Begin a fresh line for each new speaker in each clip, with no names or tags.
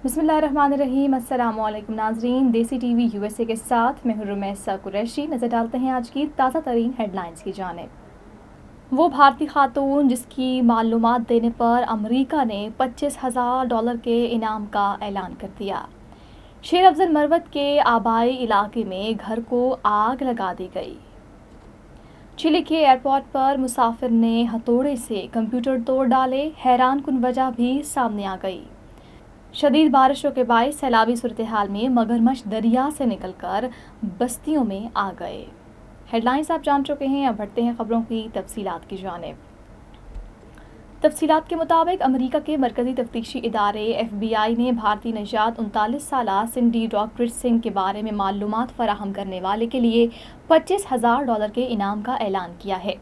بسم اللہ الرحمن الرحیم۔ السلام علیکم ناظرین، دیسی ٹی وی USA کے ساتھ میں ہوں رمیسا قریشی۔ نظر ڈالتے ہیں آج کی تازہ ترین ہیڈ لائنز کی جانب۔ وہ بھارتی خاتون جس کی معلومات دینے پر امریکہ نے $25,000 کے انعام کا اعلان کر دیا۔ شیر افضل مروت کے آبائی علاقے میں گھر کو آگ لگا دی گئی۔ چلی کے ایئرپورٹ پر مسافر نے ہتھوڑے سے کمپیوٹر توڑ ڈالے، حیران کن وجہ بھی سامنے آ گئی۔ شدید بارشوں کے باعث سیلابی صورتحال میں مگرمچھ دریا سے نکل کر بستیوں میں آ گئے۔ ہیڈ لائنز آپ جان چکے ہیں، اب بڑھتے ہیں خبروں کی تفصیلات کی جانب۔ تفصیلات کے مطابق امریکہ کے مرکزی تفتیشی ادارے FBI نے بھارتی نژاد 39 سالہ سنڈی راکبرٹ سنگھ کے بارے میں معلومات فراہم کرنے والے کے لیے $25,000 کے انعام کا اعلان کیا ہے۔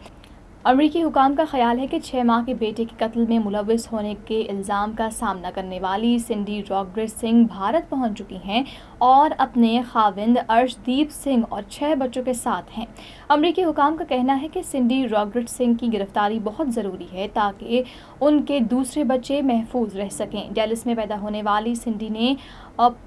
امریکی حکام کا خیال ہے کہ 6 ماہ کے بیٹے کے قتل میں ملوث ہونے کے الزام کا سامنا کرنے والی سنڈی راکبرٹ سنگھ بھارت پہنچ چکی ہیں اور اپنے خاوند ارشدیپ سنگھ اور 6 بچوں کے ساتھ ہیں۔ امریکی حکام کا کہنا ہے کہ سنڈی راکبرٹ سنگھ کی گرفتاری بہت ضروری ہے تاکہ ان کے دوسرے بچے محفوظ رہ سکیں۔ ڈیلس میں پیدا ہونے والی سنڈی نے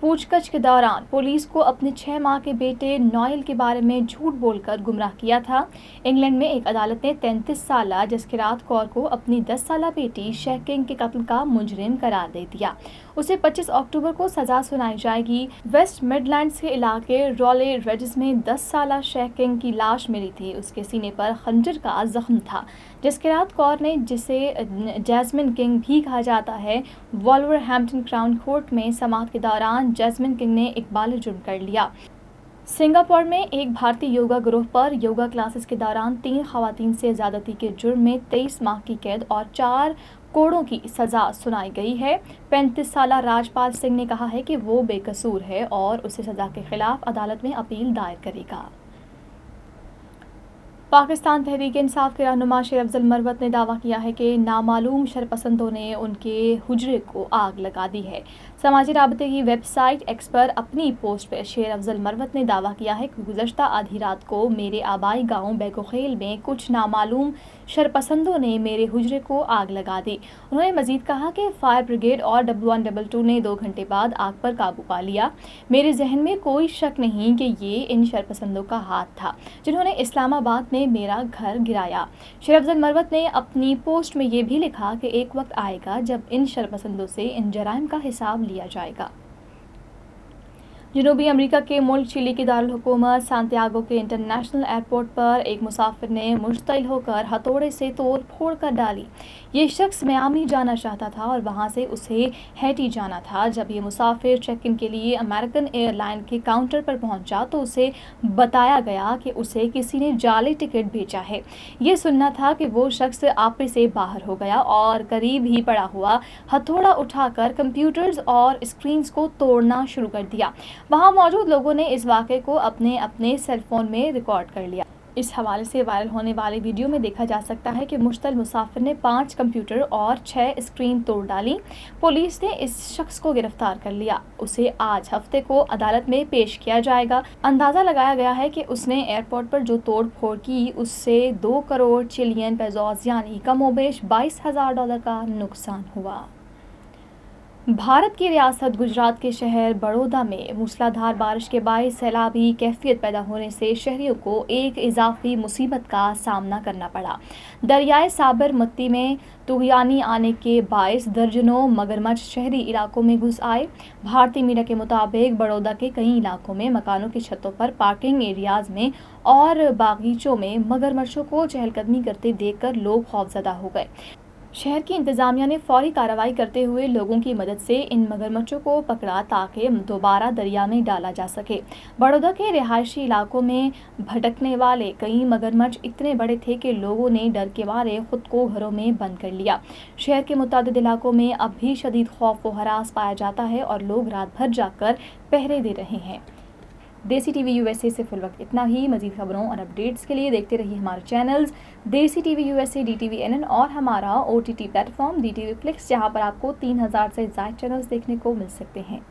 پوچھ گچھ کے دوران پولیس کو اپنے 6 ماہ کے بیٹے نوئل کے بارے میں جھوٹ بول کر گمراہ کیا تھا۔ انگلینڈ میں ایک عدالت نے 33 سالہ جسکرات کور کو اپنی 10 سالہ بیٹی شیکنگ کے قتل کا مجرم قرار دے دیا۔ اسے 25 اکتوبر کو سزا سنائی جائے گی۔ ویسٹ مڈلینڈز کے علاقے رولے رجز میں 10 سالہ شیکنگ کی لاش ملی تھی۔ اس کے سینے پر خنجر کا زخم تھا۔ جسکرات کور نے، جسے جیسمن کنگ بھی کہا جاتا ہے، وولورہیمپٹن کراؤن کورٹ میں سماعت کے دوران جیسمن کنگ نے اقبال جرم کر لیا۔ سنگاپور میں ایک بھارتی یوگا گروہ پر یوگا کلاسز کے دوران 3 خواتین سے زیادتی کے جرم میں 23 ماہ کی قید اور 4 کوڑوں کی سزا سنائی گئی ہے۔ 35 سالہ راجپال سنگھ نے کہا ہے کہ وہ بے قصور ہے اور اسے سزا کے خلاف عدالت میں اپیل دائر کرے گا۔ پاکستان تحریک انصاف کے رہنما شیر افضل مروت نے دعویٰ کیا ہے کہ نامعلوم شرپسندوں نے ان کے حجرے کو آگ لگا دی ہے۔ سماجی رابطے کی ویب سائٹ ایکس پر اپنی پوسٹ پر شیر افضل مروت نے دعویٰ کیا ہے کہ گزشتہ آدھی رات کو میرے آبائی گاؤں بیگوخیل میں کچھ نامعلوم شرپسندوں نے میرے حجرے کو آگ لگا دی۔ انہوں نے مزید کہا کہ فائر بریگیڈ اور 1122 نے 2 گھنٹے بعد آگ پر قابو پا لیا۔ میرے ذہن میں کوئی شک نہیں کہ یہ ان شرپسندوں کا ہاتھ تھا جنہوں نے اسلام آباد میں میرا گھر گرایا۔ شیر افضل مروت نے اپنی پوسٹ میں یہ بھی لکھا کہ ایک وقت آئے گا جب ان شرپسندوں سے ان جرائم کا حساب لیا جائے گا۔ جنوبی امریکہ کے ملک چلی کے دارالحکومت سانتیاگو کے انٹرنیشنل ایئرپورٹ پر ایک مسافر نے مشتعل ہو کر ہتھوڑے سے توڑ پھوڑ کر ڈالی۔ یہ شخص میامی جانا چاہتا تھا اور وہاں سے اسے ہیٹی جانا تھا۔ جب یہ مسافر چیک ان کے لیے امریکن ایئر لائن کے کاؤنٹر پر پہنچا تو اسے بتایا گیا کہ اسے کسی نے جعلی ٹکٹ بھیجا ہے۔ یہ سننا تھا کہ وہ شخص آپے سے باہر ہو گیا اور قریب ہی پڑا ہوا ہتھوڑا اٹھا کر کمپیوٹرز اور اسکرینز کو توڑنا شروع کر دیا۔ وہاں موجود لوگوں نے اس واقعے کو اپنے سیل فون میں ریکارڈ کر لیا۔ اس حوالے سے وائرل ہونے والی ویڈیو میں دیکھا جا سکتا ہے کہ مشتعل مسافر نے 5 کمپیوٹر اور 6 اسکرین توڑ ڈالی۔ پولیس نے اس شخص کو گرفتار کر لیا۔ اسے آج ہفتے کو عدالت میں پیش کیا جائے گا۔ اندازہ لگایا گیا ہے کہ اس نے ایئرپورٹ پر جو توڑ پھوڑ کی اس سے 2 کروڑ چلین پیسوز یعنی کم و بیش $22,000 کا نقصان ہوا۔ بھارت کی ریاست گجرات کے شہر بڑودہ میں موسلا دھار بارش کے باعث سیلابی کیفیت پیدا ہونے سے شہریوں کو ایک اضافی مصیبت کا سامنا کرنا پڑا۔ دریائے سابرمتی میں طغیانی آنے کے باعث درجنوں مگرمچھ شہری علاقوں میں گھس آئے۔ بھارتی میڈیا کے مطابق بڑودہ کے کئی علاقوں میں مکانوں کی چھتوں پر، پارکنگ ایریاز میں اور باغیچوں میں مگرمچھوں کو چہل قدمی کرتے دیکھ کر لوگ خوفزدہ ہو گئے۔ شہر کی انتظامیہ نے فوری کارروائی کرتے ہوئے لوگوں کی مدد سے ان مگرمچھوں کو پکڑا تاکہ دوبارہ دریا میں ڈالا جا سکے۔ بڑودہ کے رہائشی علاقوں میں بھٹکنے والے کئی مگرمچھ اتنے بڑے تھے کہ لوگوں نے ڈر کے مارے خود کو گھروں میں بند کر لیا۔ شہر کے متعدد علاقوں میں اب بھی شدید خوف و ہراس پایا جاتا ہے اور لوگ رات بھر جاگ کر پہرے دے رہے ہیں۔ دیسی ٹی وی USA سے فی الوقت اتنا ہی۔ مزید خبروں اور اپڈیٹس کے لیے دیکھتے رہیے ہمارے چینلز دیسی T V USA، DTV NN اور ہمارا OTT plate form DTV Flix، جہاں پر آپ کو 3000 سے زائد چینلز دیکھنے کو مل سکتے ہیں۔